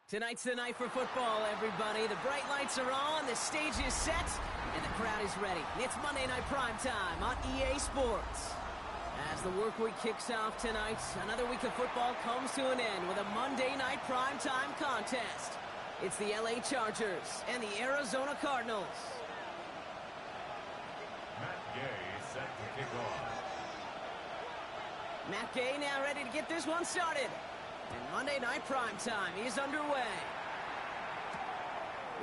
Tonight's the night for football, everybody. The bright lights are on, the stage is set, and the crowd is ready. It's Monday Night Primetime on EA Sports. As the work week kicks off tonight, another week of football comes to an end with a Monday Night Primetime contest. It's the LA Chargers and the Arizona Cardinals. Matt Gay set to kick off. Matt Gay now ready to get this one started. And Monday Night Primetime is underway.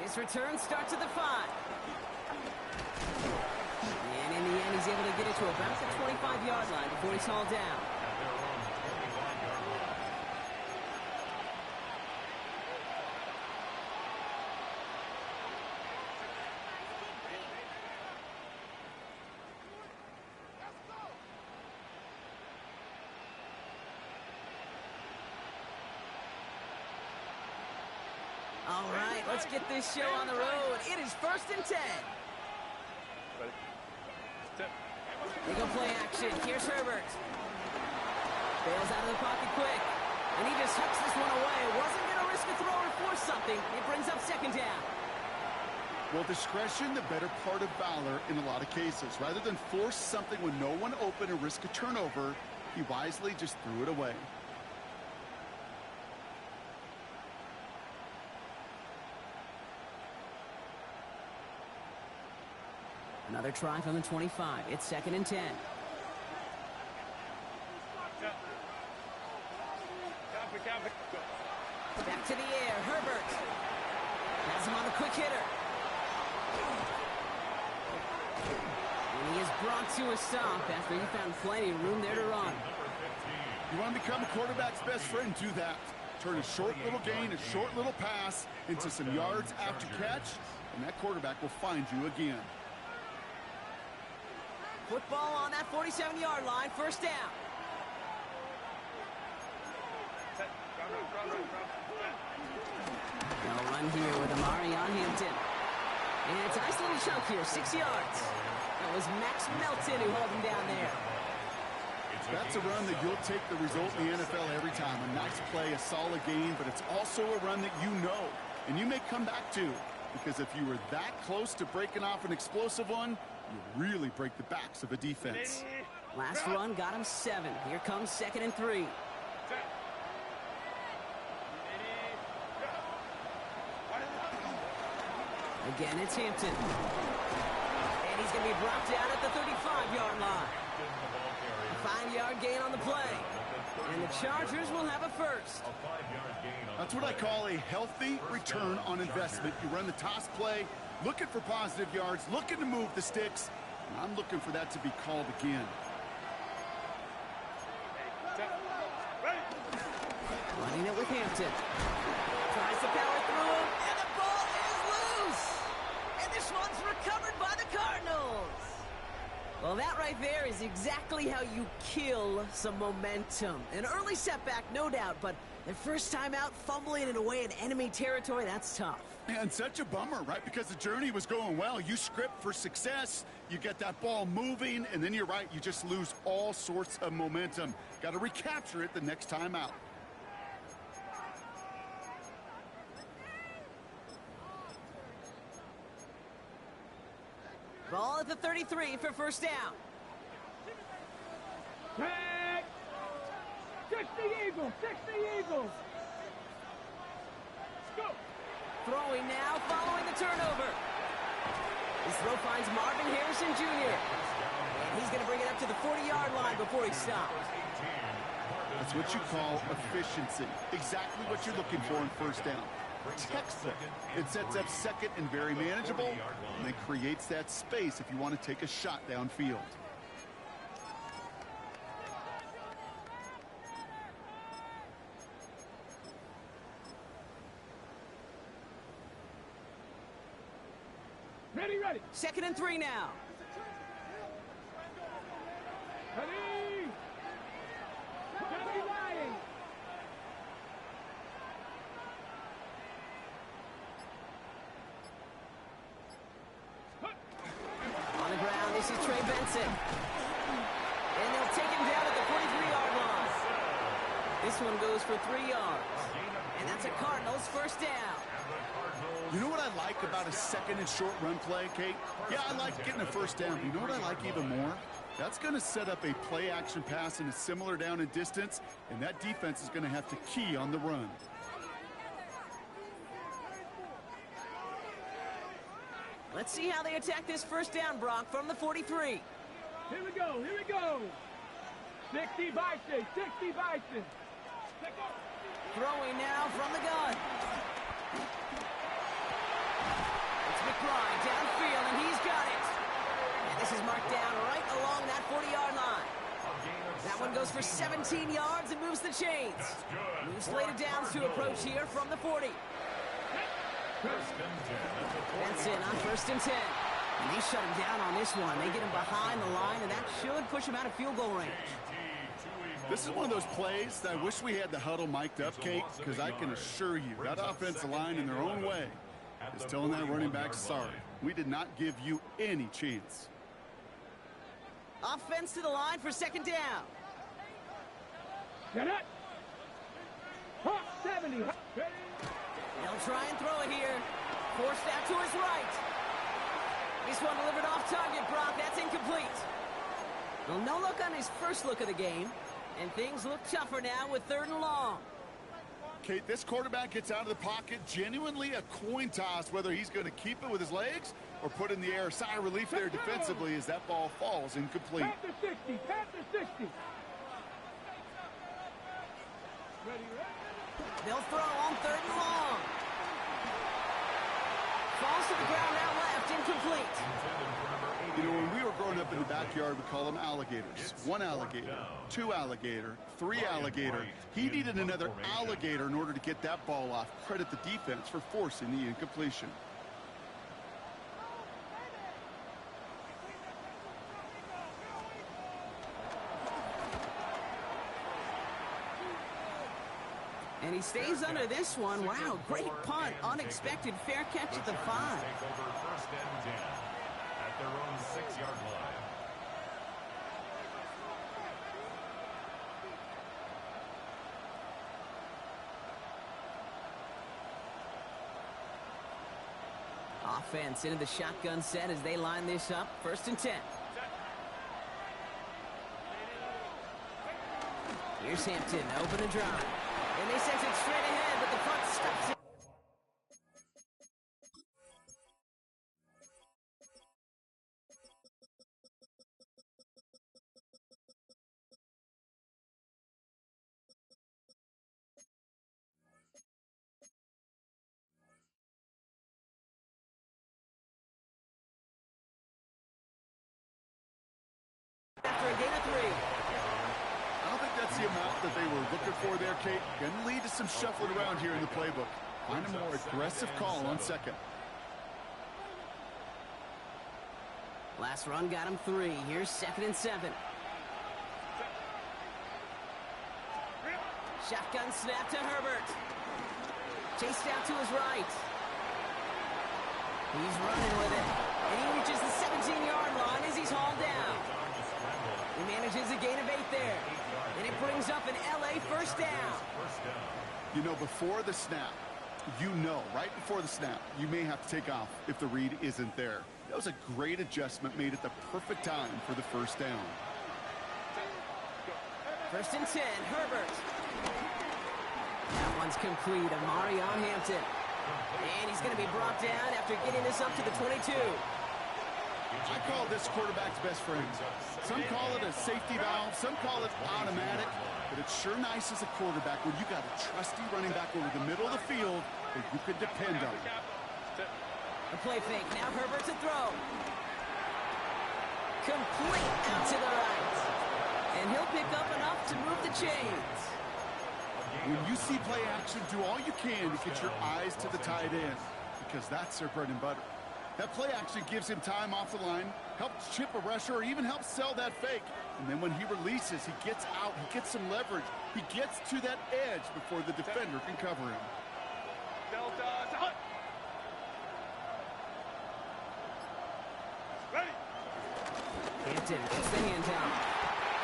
His return starts at the 5. And in the end, he's able to get it to about the 25-yard line before he's hauled down. All right, let's get this show on the road. It is 1st and 10. They go play action. Here's Herbert. Bails out of the pocket quick. And he just hucks this one away. Wasn't going to risk a throw or force something. It brings up 2nd down. Well, discretion, the better part of valor in a lot of cases. Rather than force something when no one open and risk a turnover, he wisely just threw it away. Another try from the 25. It's 2nd and 10. Back to the air. Herbert. Has him on the quick hitter. And he is brought to a stop after he found plenty of room there to run. You want to become a quarterback's best friend, do that. Turn a short little gain, a short little pass into some yards after catch, and that quarterback will find you again. Football on that 47-yard line, 1st down. They'll run here with Amari on Hampton. And it's a nice little chunk here, 6 yards. That was Max Melton who held him down there. That's a run that you'll take the result in the NFL every time. A nice play, a solid game, but it's also a run that you know, and you may come back to. Because if you were that close to breaking off an explosive one, you really break the backs of a defense. Last run got him 7. Here comes 2nd and 3. Again, it's Hampton. And he's going to be brought down at the 35-yard line. A 5-yard gain on the play. And the Chargers will have a first. That's what I call a healthy return on investment. You run the toss play, looking for positive yards, looking to move the sticks, and I'm looking for that to be called again. Running it with Hampton. Tries to power through him, and the ball is loose! And this one's recovered by the Cardinals! Well, that right there is exactly how you kill some momentum. An early setback, no doubt, but their first time out, fumbling it away in enemy territory, that's tough. And such a bummer, right? Because the journey was going well. You script for success, you get that ball moving, and then you're right, you just lose all sorts of momentum. Got to recapture it the next time out. Ball at the 33 for 1st down. Tag! 6 the Eagles! 6 the Eagles! Let's go! Throwing now, following the turnover. His throw finds Marvin Harrison Jr. And he's going to bring it up to the 40-yard line before he stops. That's what you call efficiency. Exactly what you're looking for in 1st down. Textbook. It sets up 2nd and very manageable, and then creates that space if you want to take a shot downfield. Ready, ready! 2nd and 3 now. Ready! Ready, riding! On the ground, this is Trey Benson. And they'll take him down at the 43-yard line. This one goes for 3 yards. And that's a Cardinals first down. You know what I like about a second and short run play, Kate? Yeah, I like getting a first down. But you know what I like even more? That's going to set up a play action pass in a similar down and distance, and that defense is going to have to key on the run. Let's see how they attack this first down, Brock, from the 43. Here we go, here we go. 60 Bison, 60 Bison. Throwing now from the gun. It's McBride downfield, and he's got it. And this is marked down right along that 40-yard line. That one goes for 17 yards and moves the chains. Moves slated downs to approach here from the 40. That's in on 1st and 10. And they shut him down on this one. They get him behind the line, and that should push him out of field goal range. This is one of those plays that I wish we had the huddle mic'd up, Kate, because I can assure you that offensive line in their own way is telling that running back, sorry, we did not give you any chance. Offense to the line for 2nd down. Get it. Hot 70. Ready. They'll try and throw it here. Forced out to his right. This one delivered off target, Brock. That's incomplete. Well, no look on his first look of the game. And things look tougher now with 3rd and long. Kate, this quarterback gets out of the pocket, genuinely a coin toss whether he's going to keep it with his legs or put in the air. Sigh of relief there defensively as that ball falls incomplete. Panther 60, Panther 60. Ready, ready. They'll throw on 3rd and long. Falls to the ground out left, incomplete. You know, when we were growing up in the backyard, we call them alligators. 1 alligator, 2 alligator, 3 alligator. He needed another alligator in order to get that ball off. Credit the defense for forcing the incompletion. And he stays under this one. Wow, great punt. Unexpected fair catch at the 5. Take over 1st and 10 at their own 6-yard line. Offense into the shotgun set as they line this up. 1st and 10. Here's Hampton, open and drive. And they send it straight ahead, but the front stops it. After a gain of 3. I don't think that's the amount that they were looking for there, Kate. Going to lead to some shuffling around here in the playbook. Find a more aggressive call on 2nd. Last run got him 3. Here's 2nd and 7. Shotgun snap to Herbert. Chased out to his right. He's running with it. And he reaches the 17-yard line as he's hauled down. He manages a gain of 8 there. And it brings up an LA first down. You know, before the snap, right before the snap, you may have to take off if the read isn't there. That was a great adjustment made at the perfect time for the first down. 1st and 10, Herbert. That one's complete. Amari on Hampton. And he's going to be brought down after getting this up to the 22. I call this quarterback's best friend. Some call it a safety valve, some call it automatic, but it's sure nice as a quarterback when you got a trusty running back over the middle of the field that you can depend on. A play fake. Now Herbert to throw. Complete out to the right. And he'll pick up enough to move the chains. When you see play action, do all you can to get your eyes to the tight end, because that's their bread and butter. That play action gives him time off the line, helps chip a rusher, or even helps sell that fake. And then when he releases, he gets out, he gets some leverage. He gets to that edge before the defender can cover him. Hampton gets the hand down.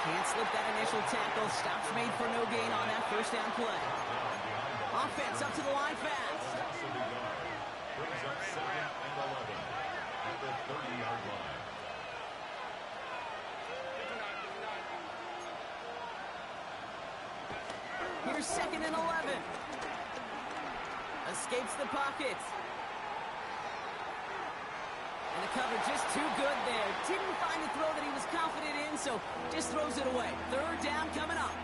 Can't slip that initial tackle. Stops made for no gain on that first down play. Offense gets up to the line fast. Loss of a yard. Brings up 2nd and 11 at the 30-yard line. Here's 2nd and 11. Escapes the pocket. And the cover just too good there. Didn't find the throw that he was confident in, so just throws it away. 3rd down coming up.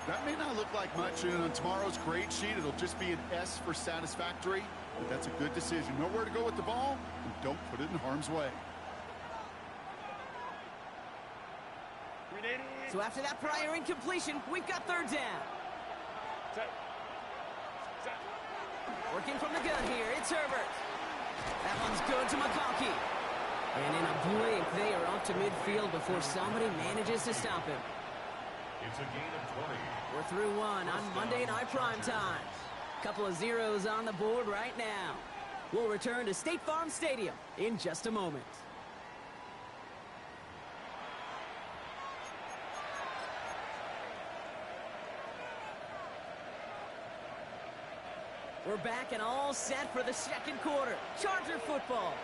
That may not look like much, and on tomorrow's grade sheet, it'll just be an S for satisfactory, but that's a good decision. Know where to go with the ball, and don't put it in harm's way. So after that prior incompletion, we've got 3rd down. Working from the gun here, it's Herbert. That one's good to McConkey. And in a blink, they are off to midfield before somebody manages to stop him. It's a gain of 20. We're through one on Monday Night Primetime. Couple of zeros on the board right now. We'll return to State Farm Stadium in just a moment. We're back and all set for the 2nd quarter. Charger football.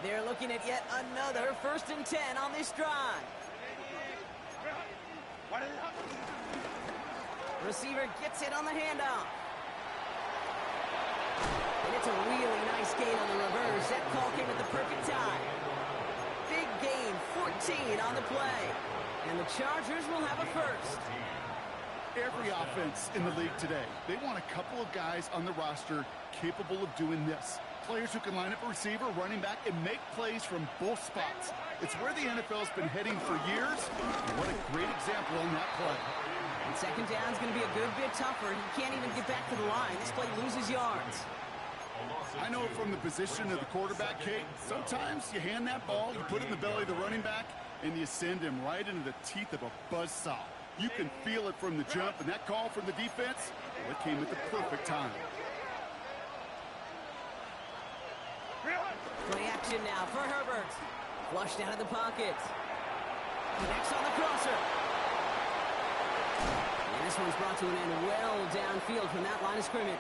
They're looking at yet another 1st and 10 on this drive. Receiver gets it on the handoff. And it's a really nice gain on the reverse. That call came at the perfect time. Big gain, 14 on the play. And the Chargers will have a 1st. Every offense in the league today, they want a couple of guys on the roster capable of doing this. Players who can line up a receiver, running back, and make plays from both spots. It's where the NFL's been heading for years, and what a great example on that play. And 2nd down is going to be a good bit tougher. He can't even get back to the line. This play loses yards. I know from the position of the quarterback, Kate, sometimes you hand that ball, you put it in the belly of the running back, and you send him right into the teeth of a buzzsaw. You can feel it from the jump, and that call from the defense, well, it came at the perfect time. Play action now for Herbert. Flushed out of the pocket. Connects on the crosser. And this one's brought to an end well downfield from that line of scrimmage.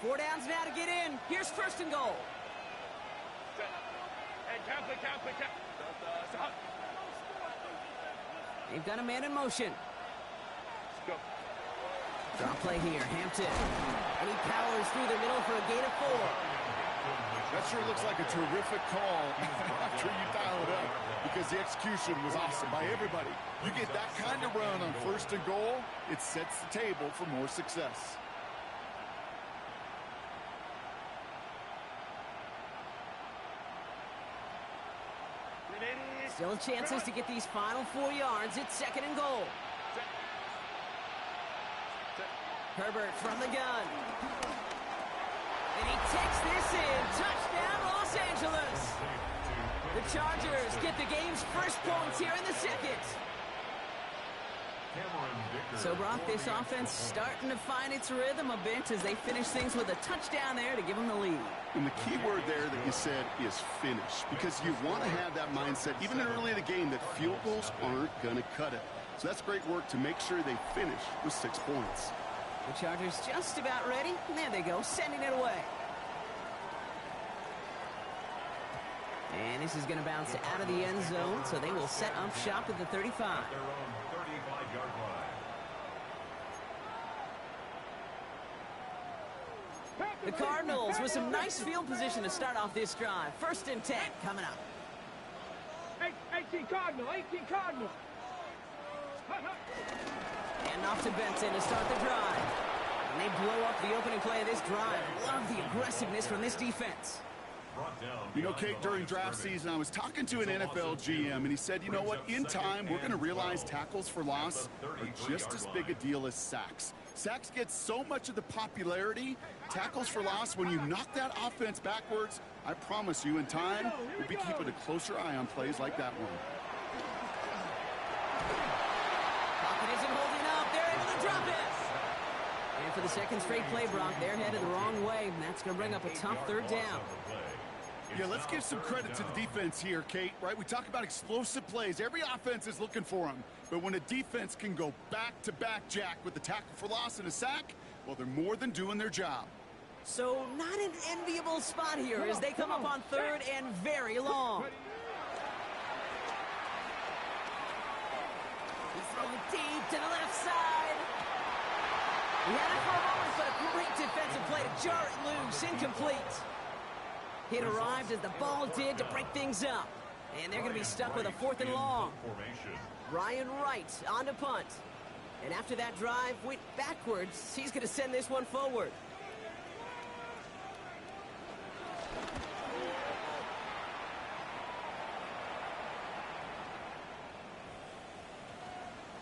Four downs now to get in. Here's 1st and goal. They've got a man in motion. Draw play here, Hampton. And he powers through the middle for a gain of 4. That sure looks like a terrific call after you dial it up, because the execution was awesome by everybody. You get that kind of run on 1st and goal, it sets the table for more success. Still chances to get these final 4 yards. It's 2nd and goal. Herbert from the gun. And he takes this in. Touchdown, Los Angeles. The Chargers get the game's first points here in the 2nd. So, Brock, this offense starting to find its rhythm a bit as they finish things with a touchdown there to give them the lead. And the key word there that you said is finish, because you want to have that mindset, even early in the game, that field goals aren't going to cut it. So that's great work to make sure they finish with 6 points. The Chargers just about ready. There they go, sending it away. And this is going to bounce out of the end zone, so they will set up shop at the 35. Their own 35-yard line. The Cardinals with some nice field position to start off this drive. 1st and 10 coming up. 18 Cardinal, 18 Cardinal. And off to Benson to start the drive. And they blow up the opening play of this drive. Love the aggressiveness from this defense. You know, Kate, during draft season, I was talking to an NFL GM, and he said, you know what, in time, we're going to realize tackles for loss are just as big a deal as sacks. Sacks get so much of the popularity. Tackles for loss, when you knock that offense backwards, I promise you, in time, we'll be keeping a closer eye on plays like that one. Pocket isn't holding up. They're able to drop it. And for the second straight play, Brock. They're headed the wrong way, and that's going to bring up a tough third down. Yeah, let's give some credit to the defense here, Kate, right? We talk about explosive plays. Every offense is looking for them. But when a defense can go back-to-back, Jack, with the tackle for loss and a sack, well, they're more than doing their job. So not an enviable spot here as they come up on third and very long. He's throwing deep to the left side. He had it for a moment, but a great defensive play to jar it loose, incomplete. It arrived as the ball did to break things up. And they're going to be stuck with a 4th and long. Ryan Wright on to punt. And after that drive went backwards, he's going to send this one forward.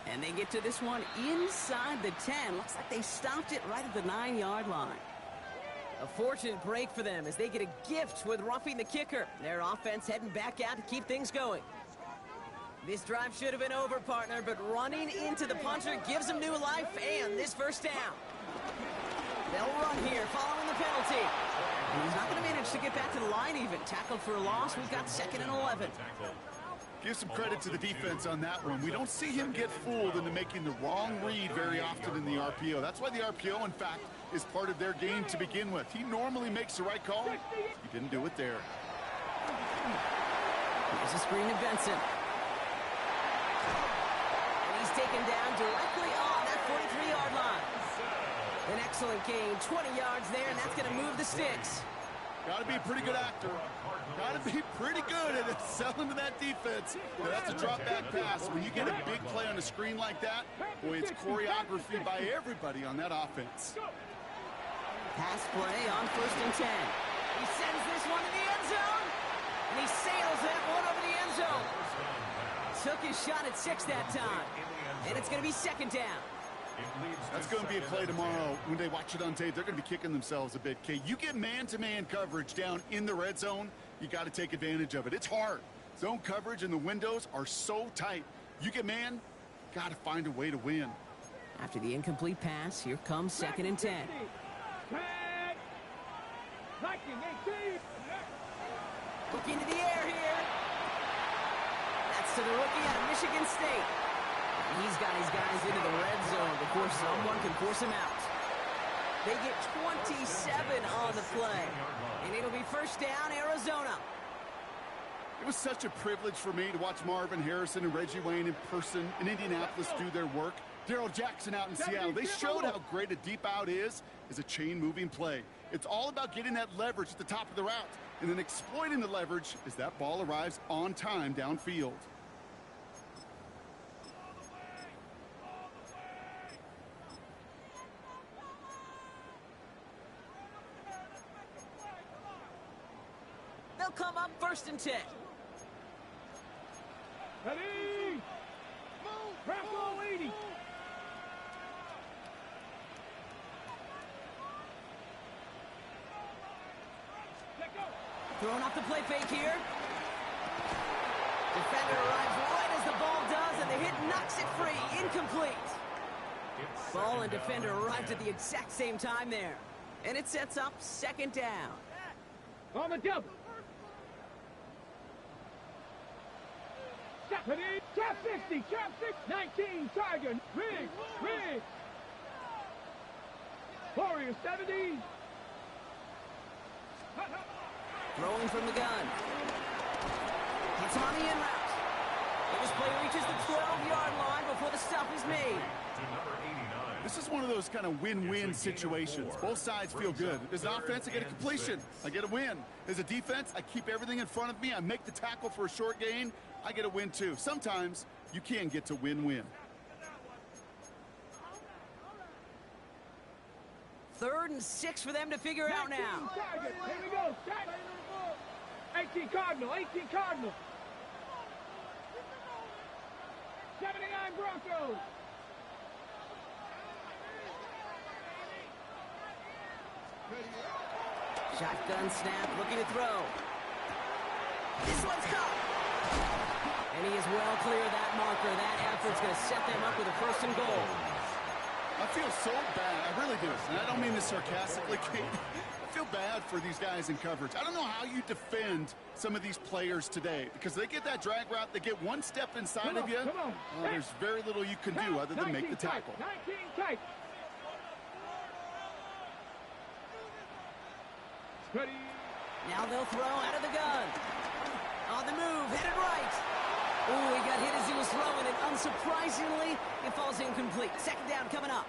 And they get to this one inside the 10. Looks like they stopped it right at the 9-yard line. A fortunate break for them as they get a gift with roughing the kicker. Their offense heading back out to keep things going. This drive should have been over, partner, but running into the punter gives them new life and this first down. They'll run here following the penalty. He's not going to manage to get back to the line even. Tackled for a loss. We've got 2nd and 11. Give some credit to the defense on that one. We don't see him get fooled into making the wrong read very often in the RPO. That's why the RPO, in fact, is part of their game to begin with. He normally makes the right call. He didn't do it there. Here's a screen to Benson. And he's taken down directly on that 43-yard line. An excellent gain, 20 yards there, and that's going to move the sticks. Got to be a pretty good actor. Got to be pretty good at selling to that defense. Now, that's a drop-back pass. When you get a big play on a screen like that, boy, it's choreography by everybody on that offense. Pass play on 1st and 10. He sends this one to the end zone, and he sails that one over the end zone. Took his shot at 6 that time, and it's going to be 2nd down. That's going to be a play tomorrow. When they watch it on tape, they're going to be kicking themselves a bit. Kate, you get man-to-man coverage down in the red zone, you got to take advantage of it. It's hard. Zone coverage and the windows are so tight. You get man, got to find a way to win. After the incomplete pass, here comes 2nd and 10. Looking to the air here. That's to the rookie out of Michigan State. He's got his guys into the red zone before someone can force him out. They get 27 on the play. And it'll be 1st down, Arizona. It was such a privilege for me to watch Marvin Harrison and Reggie Wayne in person in Indianapolis do their work. Darrell Jackson out in Seattle. They showed how great a deep out is as a chain-moving play. It's all about getting that leverage at the top of the route and then exploiting the leverage as that ball arrives on time downfield. They'll come up 1st and 10. Ready? Crapple 80. Throwing off the play fake here. Defender arrives right as the ball does, and the hit knocks it free. Incomplete. Ball and defender arrived at the exact same time there. And it sets up 2nd down. On the double. Trap 60, trap 6, 19, Tiger, Riggs. Warrior 70. Throwing from the gun. It's on the in route. And this play reaches the 12-yard line before the stop is made. This is one of those kind of win-win situations. Both sides feel good. As an offense, I get a completion. I get a win. As a defense, I keep everything in front of me. I make the tackle for a short gain. I get a win, too. Sometimes you can get to win-win. 3rd and 6 for them to figure out now. Here we go. 18 Cardinal, 18 Cardinal. 79 Broncos. Shotgun snap, looking to throw. This one's caught. And he is well clear of that marker. That effort's going to set them up with a 1st and goal. I feel so bad. I really do. And I don't mean this sarcastically, Kate. I feel bad for these guys in coverage. I don't know how you defend some of these players today because they get that drag route, they get one step inside of you. There's very little you can do other than make the tackle. 19 tight. Ready. Now they'll throw out of the gun. On the move, headed right. Oh, he got hit as he was throwing it. Unsurprisingly, it falls incomplete. Second down coming up.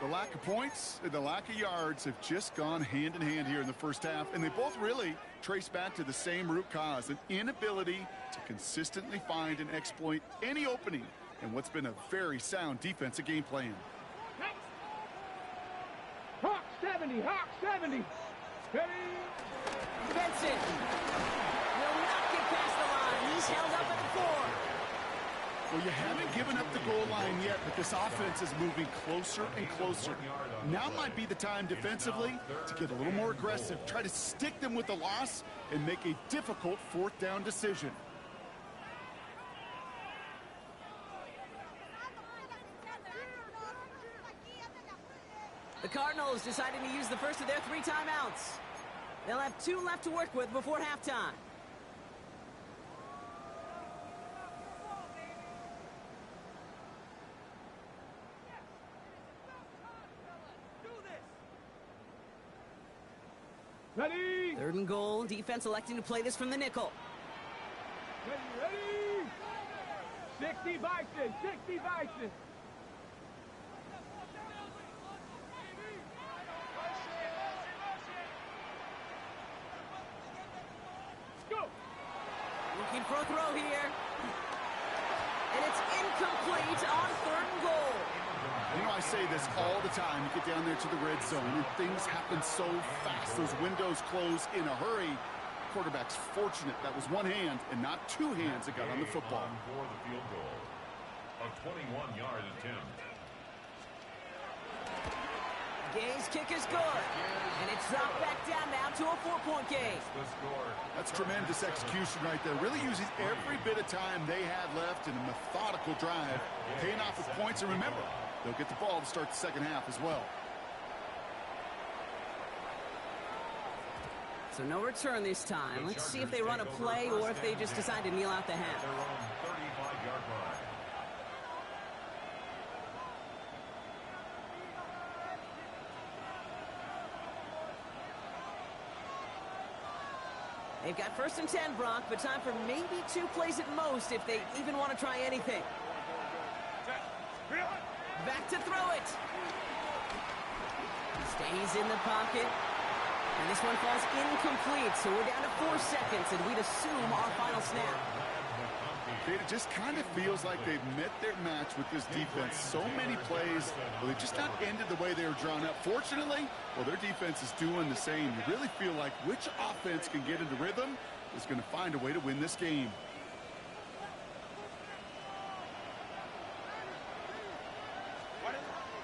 The lack of points and the lack of yards have just gone hand in hand here in the first half, and they both really trace back to the same root cause, an inability to consistently find and exploit any opening in what's been a very sound defensive game plan. Hawk 70, Hawk 70. Ready. Benson will not get past the line. He's held up at the 4. Well, you haven't given up the goal line yet, but this offense is moving closer and closer. Now might be the time defensively to get a little more aggressive, try to stick them with the loss, and make a difficult fourth down decision. The Cardinals deciding to use the first of their 3 timeouts. They'll have 2 left to work with before halftime. Ready. 3rd and goal. Defense electing to play this from the nickel. Ready. 60 Bison, 60 Bison. Looking for a throw here. And it's incomplete on 3rd and goal. You know, I say this all the time. You get down there to the red zone, and things happen so fast. Those windows close in a hurry. Quarterback's fortunate that was one hand and not 2 hands that got on the football. For the field goal. A 21-yard attempt. Gay's kick is good. And it's dropped back down now to a 4-point game. The score. That's tremendous execution right there. Really using every bit of time they had left in a methodical drive, paying off with points. And remember, they'll get the ball to start the second half as well. So no return this time. Let's see if they run a play or if they just decide to kneel out the half. Their own 35-yard line. They've got 1st and 10, Brock, but time for maybe 2 plays at most if they even want to try anything. Back to throw it. Stays in the pocket. And this one falls incomplete, so we're down to 4 seconds, and we'd assume our final snap. It just kind of feels like they've met their match with this defense. So many plays, well, they just not ended the way they were drawn up. Fortunately, well, their defense is doing the same. You really feel like which offense can get into rhythm is going to find a way to win this game.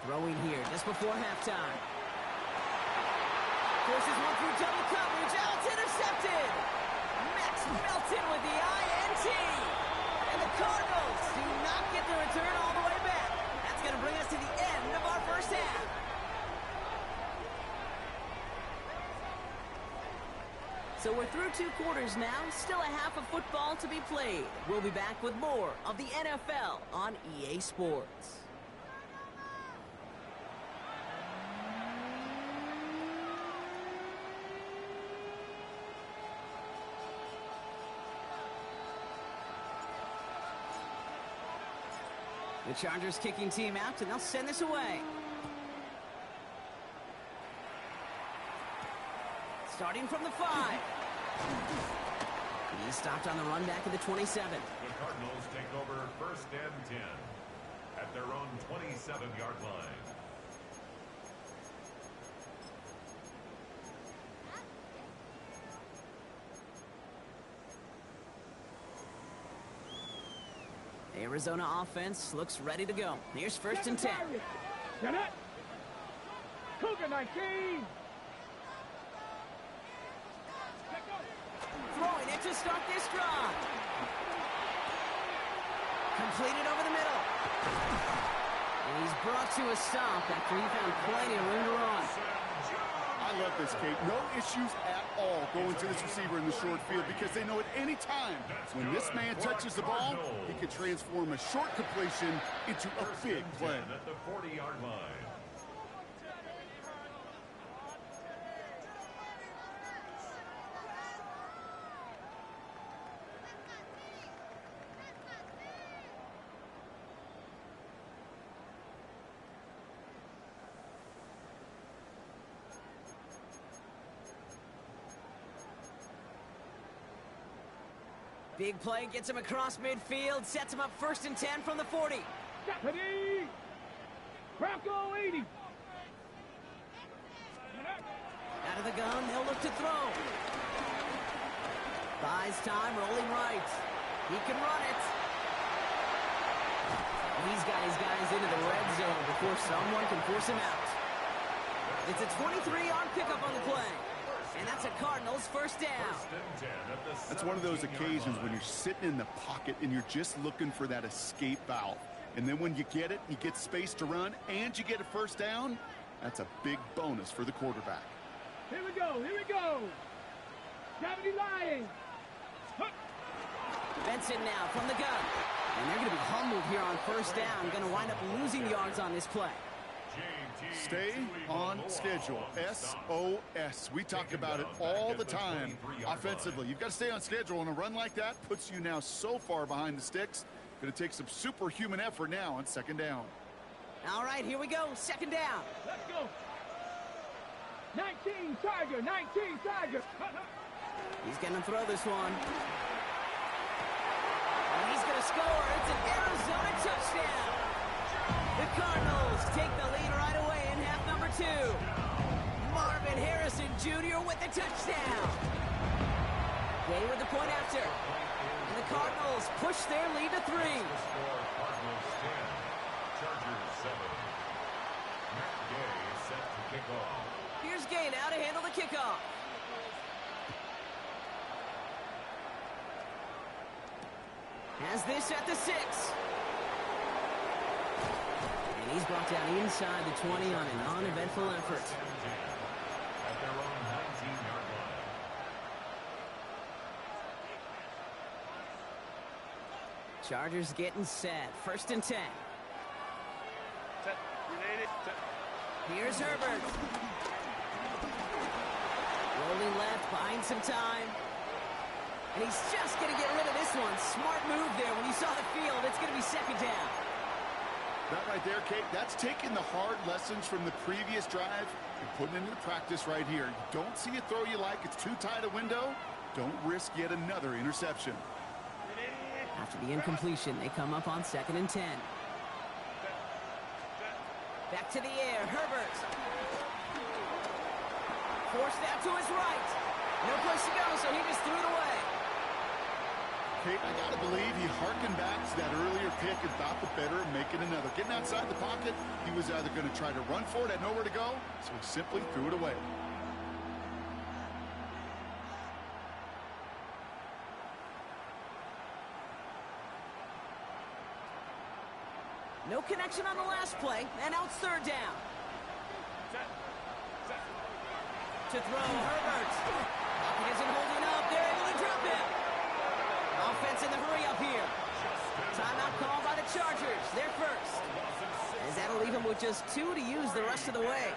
Throwing here just before halftime. Forces one through double coverage. Oh, it's intercepted. Max Melton with the INT. And the Cardinals do not get the return all the way back. That's going to bring us to the end of our first half. So we're through 2 quarters now. Still a half of football to be played. We'll be back with more of the NFL on EA Sports. The Chargers kicking team out, and they'll send this away. Starting from the 5. He's stopped on the run back at the 27. The Cardinals take over 1st and 10 at their own 27-yard line. The Arizona offense looks ready to go. Here's 1st and 10. Get it. Cougar 19. Throwing it to start this drive. Completed over the middle. And he's brought to a stop after he found plenty of room to run. I love this, Kate. No issues at all going to this receiver in the short field because they know at any time when this man touches the ball, he can transform a short completion into a big play. At the 40-yard line. Big play gets him across midfield, sets him up 1st and 10 from the 40. Deputy! Bronco 80! Out of the gun, they'll look to throw. Buys time, rolling right. He can run it. He's got his guys into the red zone before someone can force him out. It's a 23-yard pickup on the play. And that's a Cardinals 1st down. That's one of those occasions when you're sitting in the pocket and you're just looking for that escape valve. And then when you get it, you get space to run, and you get a 1st down, that's a big bonus for the quarterback. Here we go, here we go! Deputy Lions! Benson now from the gun. And they're going to be humbled here on 1st down. Going to wind up losing yards on this play. Stay on schedule. SOS. We talk about it all the time offensively. You've got to stay on schedule, and a run like that puts you now so far behind the sticks. Going to take some superhuman effort now on 2nd down. All right, here we go. 2nd down. Let's go! 19 Tiger, 19 Tiger! He's going to throw this one. And he's going to score. It's an Arizona touchdown. The Cardinals take the lead right away in half number 2. Marvin Harrison Jr. with the touchdown. They with the point after. And the Cardinals push their lead to 3. Cardinals 10, Chargers 7. Matt Gay is set to kick off. Here's Gay now to handle the kickoff. Has this at the 6. And he's brought down inside the 20 on an uneventful effort. At their own 19-yard line. Chargers getting set. 1st and 10. Set. Related. Set. Here's Herbert. Rolling left, buying some time. And he's just going to get rid of this one. Smart move there. When you saw the field, it's going to be 2nd down. That right there, Kate, that's taking the hard lessons from the previous drive and putting it into practice right here. You don't see a throw you like, it's too tight a window, don't risk yet another interception. After the incompletion, they come up on 2nd and 10. Back to the air, Herbert. Forced out to his right. No place to go, so he just threw it away. Kate, I got to believe he harkened back to that earlier pick and thought the better of making another. Getting outside the pocket, he was either going to try to run for it, had nowhere to go, so he simply threw it away. No connection on the last play, and now it's 3rd down. To throw, Herbert. He isn't holding up. They're able to drop him. Offense in the hurry up here. Timeout called by the Chargers. They're first. As that'll leave him with just 2 to use the rest of the way.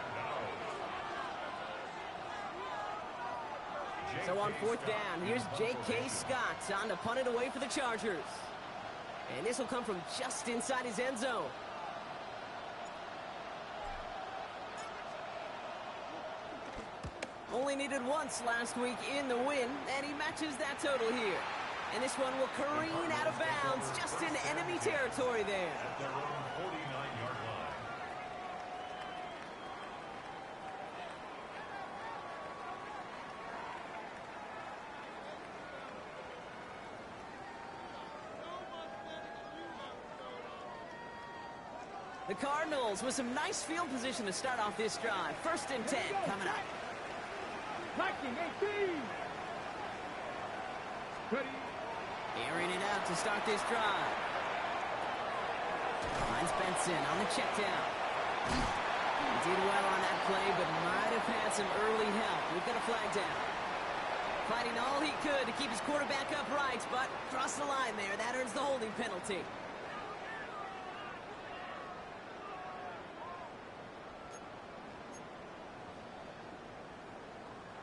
So on 4th down, here's J.K. Scott on to punt it away for the Chargers. And this will come from just inside his end zone. Only needed once last week in the win, and he matches that total here. And this one will careen out of bounds just in enemy territory there. At their own 49-yard line. The Cardinals with some nice field position to start off this drive. 1st and 10 coming up. 19-18. Ready. Airing it out to start this drive. Finds Benson on the check down. He did well on that play, but might have had some early help. We've got a flag down. Fighting all he could to keep his quarterback upright, but crossed the line there. That earns the holding penalty.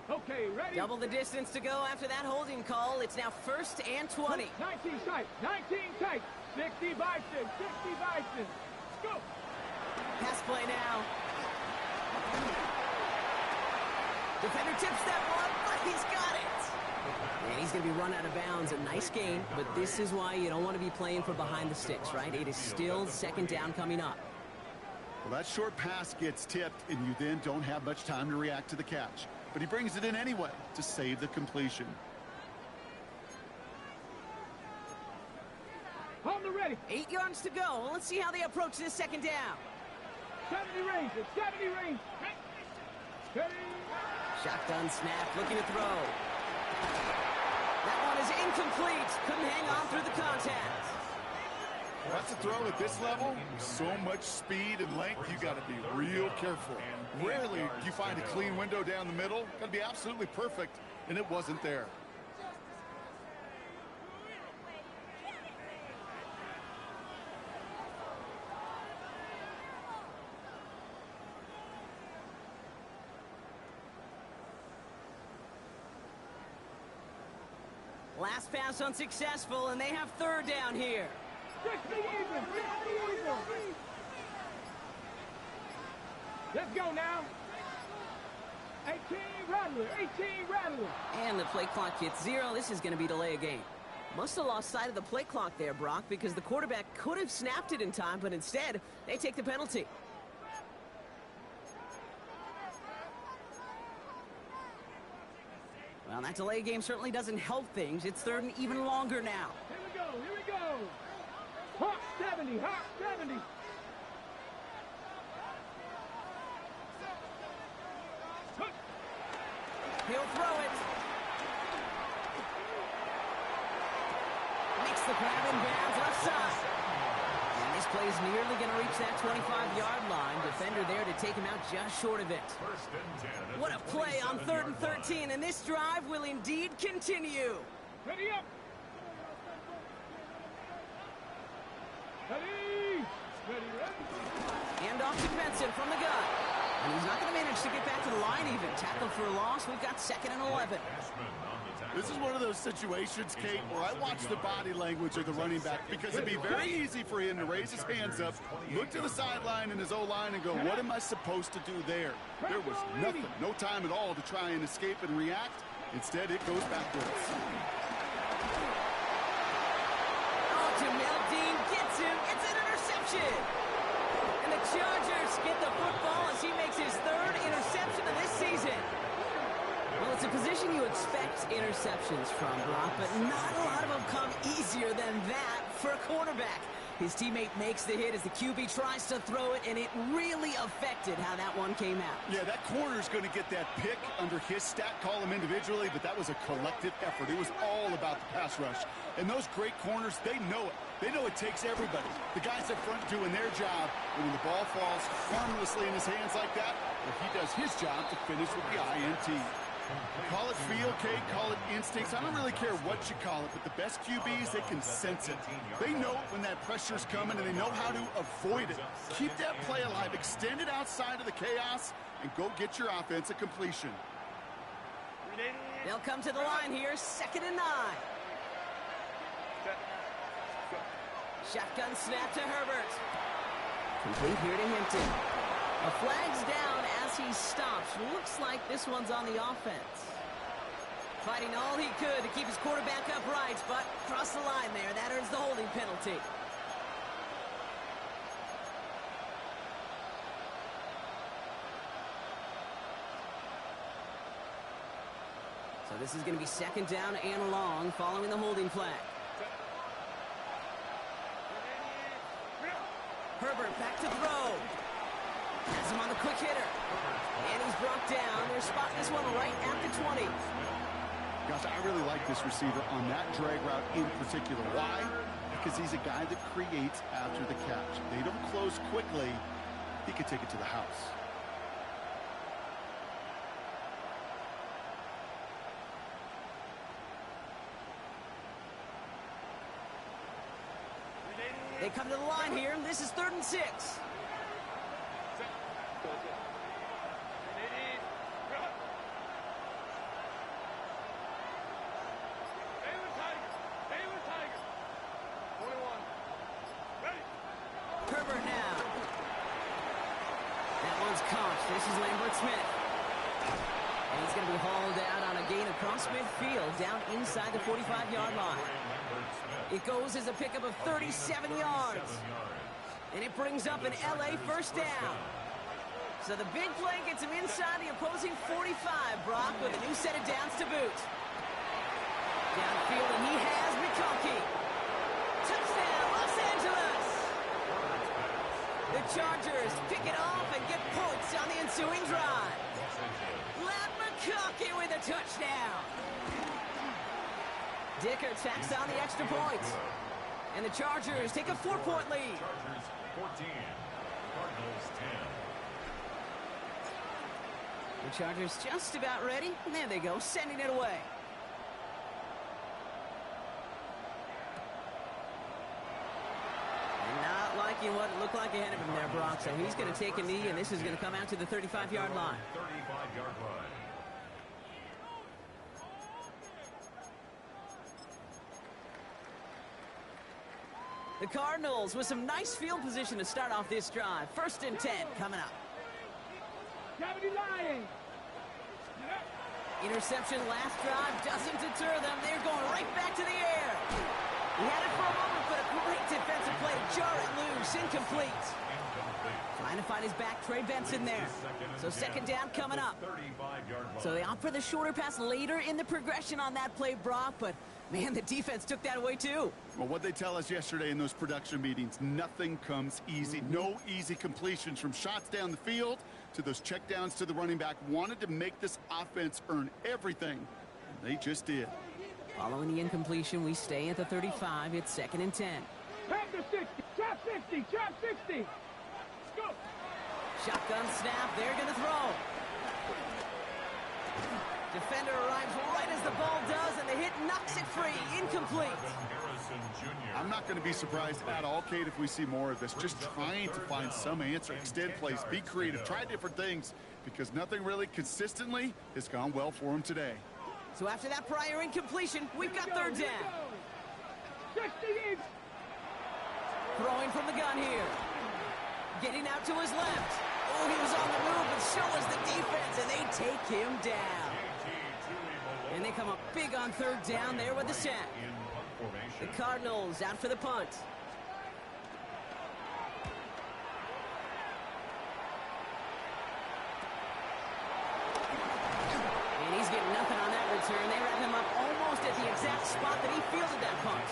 Okay, ready? Double the distance to go after that holding call. It's now 1st and 20. 19 tight, 19 tight. 60 Bison, 60 Bison. Let's go. Pass play now. Defender tips that one, but he's got it. And he's going to be run out of bounds. A nice game, but this is why you don't want to be playing for behind the sticks, right? It is still 2nd down coming up. Well, that short pass gets tipped, and you then don't have much time to react to the catch. But he brings it in anyway to save the completion. On the ready. 8 yards to go. Let's see how they approach this 2nd down. 70 range, it's 70 range. Steady. Shotgun snap, looking to throw. That one is incomplete. Couldn't hang on through the contact. That's a throw at this level. So much speed and length, you got to be real careful. Rarely do you find a clean window down the middle. Got to be absolutely perfect, and it wasn't there. Last pass unsuccessful, and they have 3rd down here. 60 even, 60 even. Let's go now. 18 Rattler, 18 Rattler. And the play clock hits 0. This is going to be delay a game. Must have lost sight of the play clock there, Brock, because the quarterback could have snapped it in time, but instead, they take the penalty. Well, that delay game certainly doesn't help things. It's 3rd and even longer now. Here we go, here we go. Hawk 70, Hawk 70. He'll throw it. Makes the grab in bounds left side. And this play is nearly going to reach that 25-yard line. Defender there to take him out just short of it. What a play on 3rd and 13, and this drive will indeed continue. Ready up. Ready. Ready, ready. And off to Benson from the gun. And he's not going to manage to get back to the line even. Tackled for a loss. We've got 2nd and 11. This is one of those situations, Kate, where I watch the body language of the running back because it'd be very easy for him to raise his hands up, look to the sideline in his O-line and go, what am I supposed to do there? There was nothing, no time at all to try and escape and react. Instead, it goes backwards. Oh, Jamel Dean gets him. It's an interception. And the Chargers get the football as he makes his 3rd interception of this season. Well, it's a position you expect interceptions from, Brock, but not a lot of them come easier than that for a quarterback. His teammate makes the hit as the QB tries to throw it, and it really affected how that one came out. Yeah, that corner's going to get that pick under his stat column individually, but that was a collective effort. It was all about the pass rush. And those great corners, they know it. They know it takes everybody. The guys up front doing their job, and when the ball falls harmlessly in his hands like that, well, he does his job to finish with the INT. Call it feel, Kate, call it instincts. I don't really care what you call it, but the best QBs, they can sense it. They know it when that pressure's coming, and they know how to avoid it. Keep that play alive. Extend it outside of the chaos, and go get your offense a completion. They'll come to the line here, 2nd and 9. Shotgun snap to Herbert. Complete here to Hinton. A flag's down as he stops. Looks like this one's on the offense. Fighting all he could to keep his quarterback upright, but crossed the line there. That earns the holding penalty. So this is going to be 2nd down and long following the holding flag. Herbert back to throw. Has him on the quick hitter. And he's brought down. They're spotting this one right at the 20. Gosh, I really like this receiver on that drag route in particular. Why? because he's a guy that creates after the catch. If they don't close quickly, he could take it to the house. They come to the line here. This is 3rd and 6. Herbert now. That one's caught. This is Lambert Smith. And he's going to be hauled out on a gain across midfield, down inside the 45-yard line. It goes as a pickup of 37 yards. And it brings up an LA first down. So the big play gets him inside the opposing 45, Brock, with a new set of downs to boot. Downfield, and he has McConkey. Touchdown, Los Angeles! The Chargers pick it off and get points on the ensuing drive. Let McConkey with a touchdown. Dicker tacks on the extra points. And the Chargers take a 4-point lead. Chargers 14, Cardinals 10. The Chargers just about ready. And there they go, sending it away. And not liking what it looked like ahead of him there, Brock. So he's going to take a knee, and this is going to come out to the 35-yard line. 35-yard line. The Cardinals with some nice field position to start off this drive. 1st and 10 coming up. Interception last drive doesn't deter them. They're going right back to the air. He had it for a moment, but a great defensive play to jar it loose. Incomplete. Trying to find his back, Trey Benson there. So 2nd down coming up. So they opt for the shorter pass later in the progression on that play, Brock, but man, the defense took that away too. Well, what they tell us yesterday in those production meetings, nothing comes easy. No easy completions from shots down the field to those checkdowns to the running back. Wanted to make this offense earn everything, and they just did. Following the incompletion, we stay at the 35. It's 2nd and 10. Pack the 60, chop 60, chop 60. Let's go. Shotgun snap, they're going to throw. Defender arrives right as the ball does, and the hit knocks it free. Incomplete. I'm not going to be surprised at all, Kate, if we see more of this. Just trying to find some answer, extend plays, be creative, try different things, because nothing really consistently has gone well for him today. So after that prior incompletion, we've got 3rd down. 60 inch. Throwing from the gun here. Getting out to his left. Oh, he was on the move, but so was the defense, and they take him down. And they come up big on 3rd down there with the sack. The Cardinals out for the punt. And he's getting nothing on that return. They wrap him up almost at the exact spot that he fielded that punt.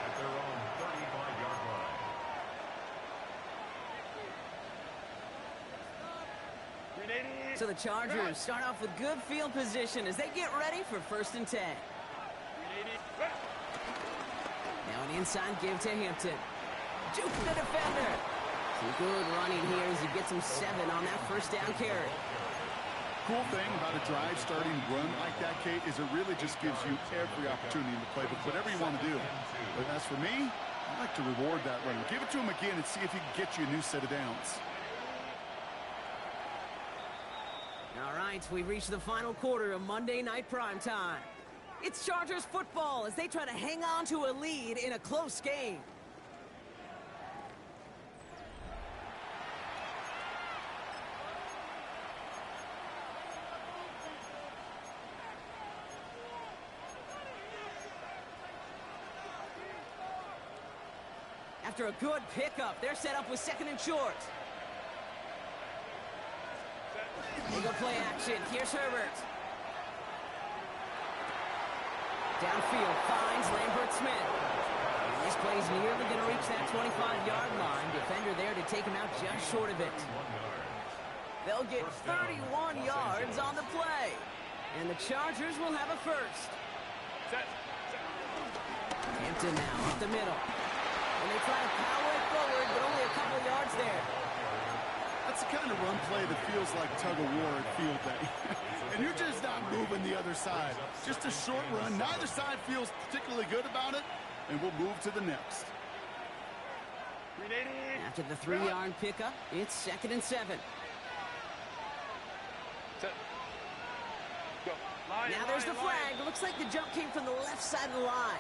At their own 35-yard line. So the Chargers start off with good field position as they get ready for 1st and 10. Now an inside give to Hampton. Juke the defender. Some good running here as he gets him 7 on that 1st down carry. Cool thing about a drive starting run like that, Kate, is it really just gives you every opportunity in the playbook, whatever you want to do. But as for me, I like to reward that runner. Give it to him again and see if he can get you a new set of downs. All right, we've reached the final quarter of Monday Night Primetime. It's Chargers football as they try to hang on to a lead in a close game. After a good pickup, they're set up with 2nd and short. They go play action. Here's Herbert. Downfield finds Lambert Smith. And this play's nearly going to reach that 25-yard line. Defender there to take him out just short of it. They'll get 31 yards on the play. And the Chargers will have a first. Hampton now up the middle. And they try to power it forward, but only a couple of yards there. That's the kind of run play that feels like tug-of-war at field day. And you're just not moving the other side. Just a short run. Neither side feels particularly good about it, and we'll move to the next. After the 3-yard pickup, it's 2nd and 7. Now there's the flag. Looks like the jump came from the left side of the line.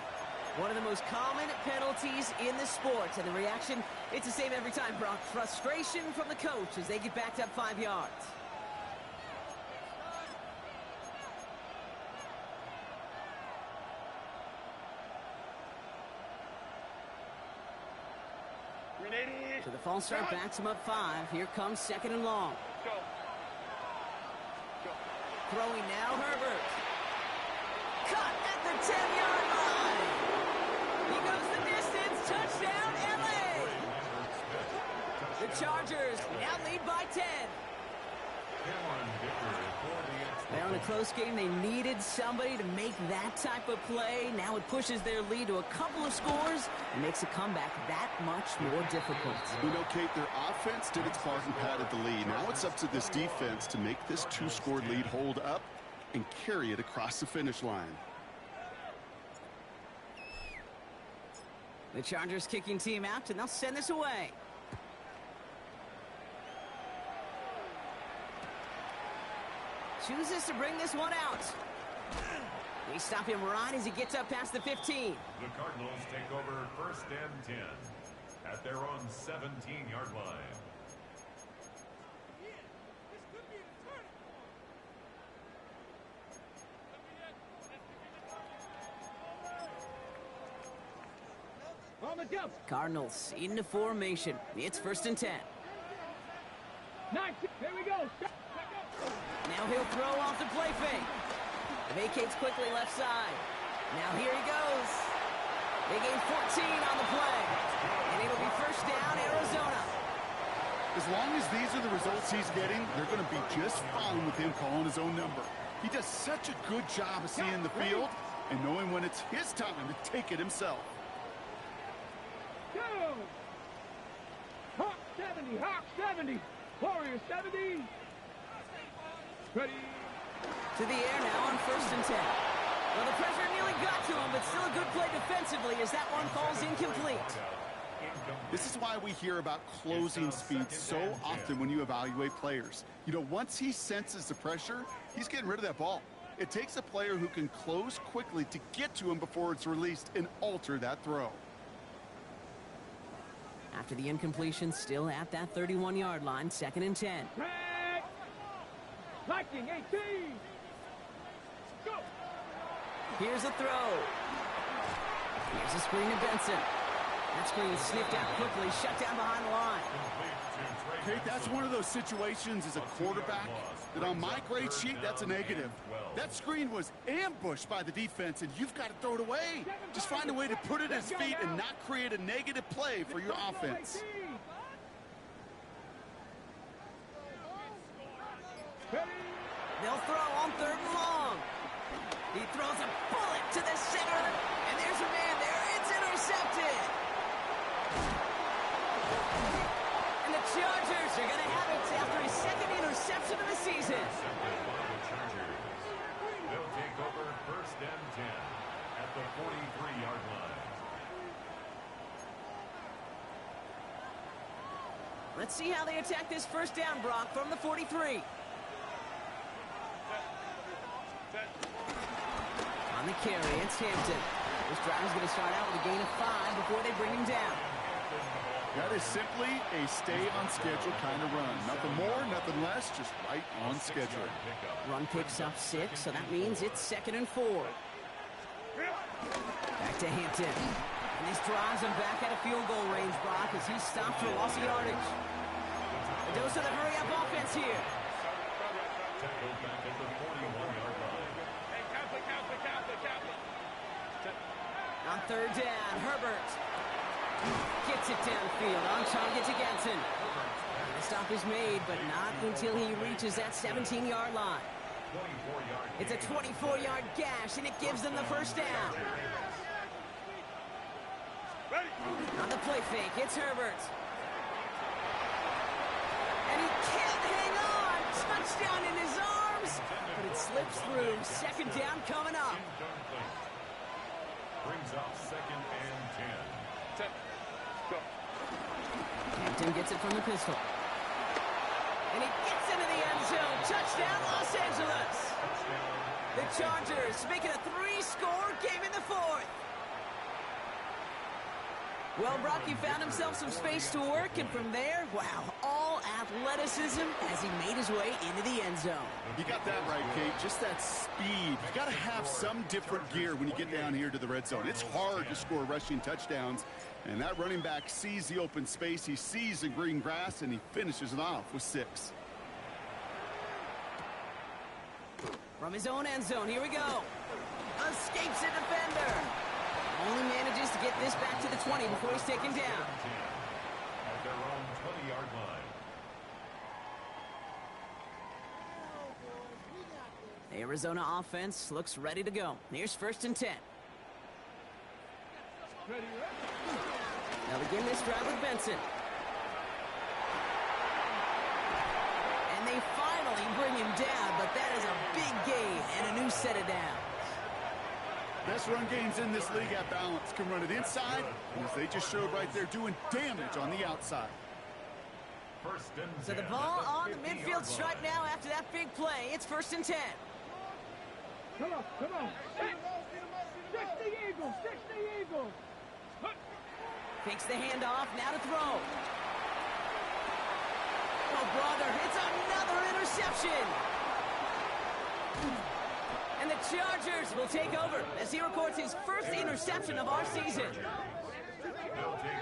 One of the most common penalties in the sport. And the reaction, it's the same every time, Brock. Frustration from the coach as they get backed up 5 yards. So the false start backs him up 5. Here comes 2nd and long. Throwing now, Herbert. Cut at the 10-yard line. He goes the distance. Touchdown, LA. The Chargers now lead by 10. Now in a close game, they needed somebody to make that type of play. Now it pushes their lead to a couple of scores and makes a comeback that much more difficult. You know, Kate, their offense did its part and padded the lead. Now it's up to this defense to make this 2-score lead hold up and carry it across the finish line. The Chargers kicking team out, and they'll send this away. Chooses to bring this one out. They stop him right as he gets up past the 15. The Cardinals take over 1st and 10 at their own 17-yard line. On the jump. Cardinals into formation. It's 1st and 10. 19. Here we go. Now he'll throw off the play fake. Vacates quickly left side. Now here he goes. They gain 14 on the play. And it'll be 1st down, Arizona. As long as these are the results he's getting, they're going to be just fine with him calling his own number. He does such a good job of seeing the field and knowing when it's his time to take it himself. Go! Hawk 70, Hawk 70, Warrior 70. Ready. To the air now on 1st and 10. Well, the pressure nearly got to him, but still a good play defensively as that one falls incomplete. This is why we hear about closing speed so often when you evaluate players. You know, once he senses the pressure, he's getting rid of that ball. It takes a player who can close quickly to get to him before it's released and alter that throw. After the incompletion, still at that 31-yard line, 2nd and 10. Track. Lightning 18. Go. Here's a throw. Here's a screen to Benson. That screen sniffed out quickly, shut down behind the line. Kate, that's one of those situations as a quarterback that on my grade sheet, that's a negative. That screen was ambushed by the defense, and you've got to throw it away. Just find a way to put it at his feet and not create a negative play for your offense. They'll throw on 3rd and long. He throws a bullet to the center, and there's a man there. It's intercepted. And the Chargers are going to have it after his 2nd interception of the season. They'll take over 1st and 10 at the 43-yard line. Let's see how they attack this 1st down, Brock, from the 43. On the carry, it's Hampton. This drive is going to start out with a gain of 5 before they bring him down. That is simply a stay-on-schedule kind of run. Nothing more, nothing less, just right on schedule. Run picks up 6, so that means it's 2nd and 4. Back to Hampton. And this drives him back at a field goal range, Brock, as he's stopped for loss of yardage. A dose of the hurry-up offense here. Tackled back at the 41-yard line. On 3rd down, Herbert gets it downfield on target to Ganson. The stop is made, but not until he reaches that 17-yard line. It's a 24-yard gash, and it gives them the 1st down. On the play fake, it's Herbert. And he can't hang on. Touchdown in his arms, but it slips through. Second down coming up. Brings up 2nd and 10. Go. Hampton gets it from the pistol. And he gets into the end zone. Touchdown, Los Angeles. The Chargers making a 3-score game in the 4th. Well, Brock, he found himself some space to work, and from there, wow, all athleticism as he made his way into the end zone. You got that right, Kate. Just that speed. You got to have some different gear when you get down here to the red zone. It's hard to score rushing touchdowns, and that running back sees the open space. He sees the green grass, and he finishes it off with 6. From his own end zone, here we go. Escapes a defender. Only manages to get this back to the 20 before he's taken down. At their own 20-yard line. The Arizona offense looks ready to go. Here's 1st and 10. They'll begin this drive with Benson. And they finally bring him down, but that is a big gain and a new set of downs. Best run games in this league at balance. Can run it inside, and as they just showed right there, doing damage on the outside. So the ball on the midfield stripe now after that big play. It's 1st and 10. Come on, come on. 6 the Eagles, 6 the Eagles. Fakes the handoff, now to throw. Oh, brother, it's another interception. And the Chargers will take over as he records his 1st interception of our season. They'll take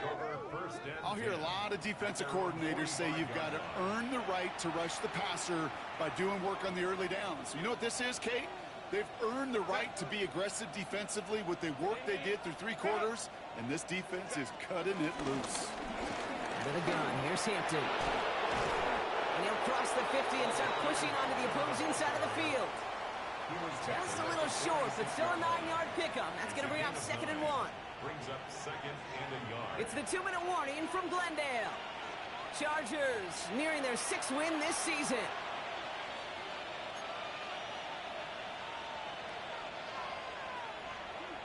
over 1st and I'll hear a lot of defensive coordinators say you've got to earn the right to rush the passer by doing work on the early downs. You know what this is, Kate? They've earned the right to be aggressive defensively with the work they did through 3 quarters, and this defense is cutting it loose. With a gun, here's Hampton. And he'll cross the 50 and start pushing onto the opposing side of the field. Just a little short, but still a 9-yard pickup. That's going to bring up 2nd and 1. brings up 2nd and a yard. It's the 2-minute warning from Glendale. Chargers nearing their 6th win this season.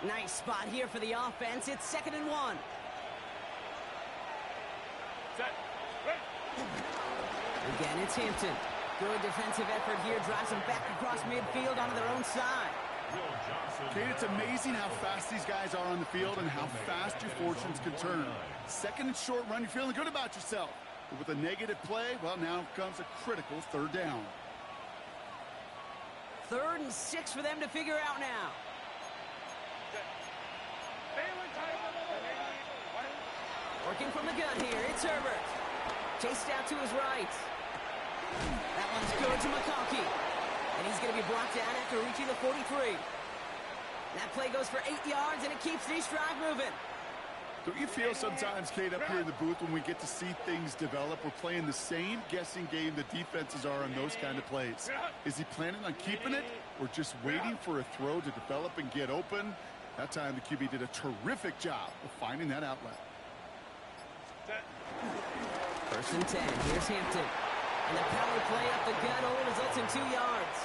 Nice spot here for the offense. It's 2nd and 1. Set. Again, it's Hampton. Good defensive effort here. Drives them back across midfield onto their own side. Kate, it's amazing how fast these guys are on the field and how fast your fortunes can turn. 2nd and short run, you're feeling good about yourself. But with a negative play, well, now comes a critical 3rd down. 3rd and 6 for them to figure out now. Working from the gun here, it's Herbert. Chased out to his right. That one's good to McConkey. And he's going to be brought down after reaching the 43. That play goes for 8 yards, and it keeps this drive moving. Don't you feel sometimes, Kate, up here in the booth when we get to see things develop, we're playing the same guessing game the defenses are on those kind of plays? Is he planning on keeping it or just waiting for a throw to develop and get open? That time the QB did a terrific job of finding that outlet. 1st and 10. Here's Hampton. And the power play up the gut only results in 2 yards.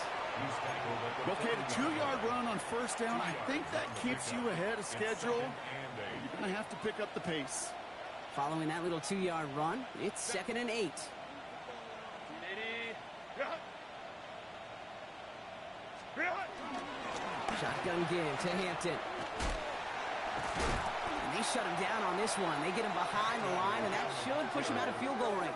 Well, Kate, a 2-yard run on 1st down, I think that keeps you ahead of schedule. You're going to have to pick up the pace. Following that little 2-yard run, it's 2nd and 8. Shotgun give to Hampton. And they shut him down on this one. They get him behind the line, and that should push him out of field goal range.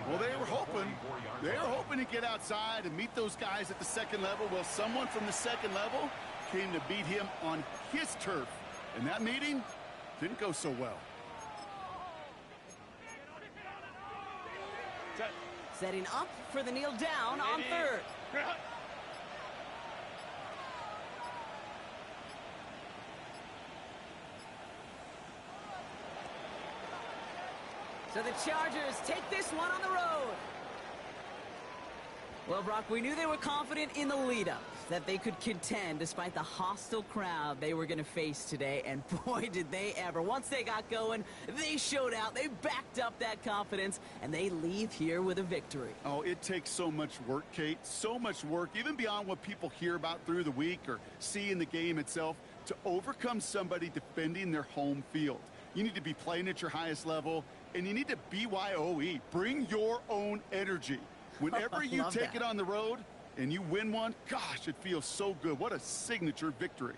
Well, they were hoping to get outside and meet those guys at the 2nd level. Well, someone from the 2nd level came to beat him on his turf. And that meeting didn't go so well. Setting up for the kneel down on 3rd. So the Chargers take this one on the road. Well, Brock, we knew they were confident in the lead-up, that they could contend despite the hostile crowd they were going to face today, and boy, did they ever. Once they got going, they showed out, they backed up that confidence, and they leave here with a victory. Oh, it takes so much work, Kate, so much work, even beyond what people hear about through the week or see in the game itself, to overcome somebody defending their home field. You need to be playing at your highest level, and you need to BYOE, bring your own energy. Whenever you take it on the road and you win one, gosh, it feels so good. What a signature victory.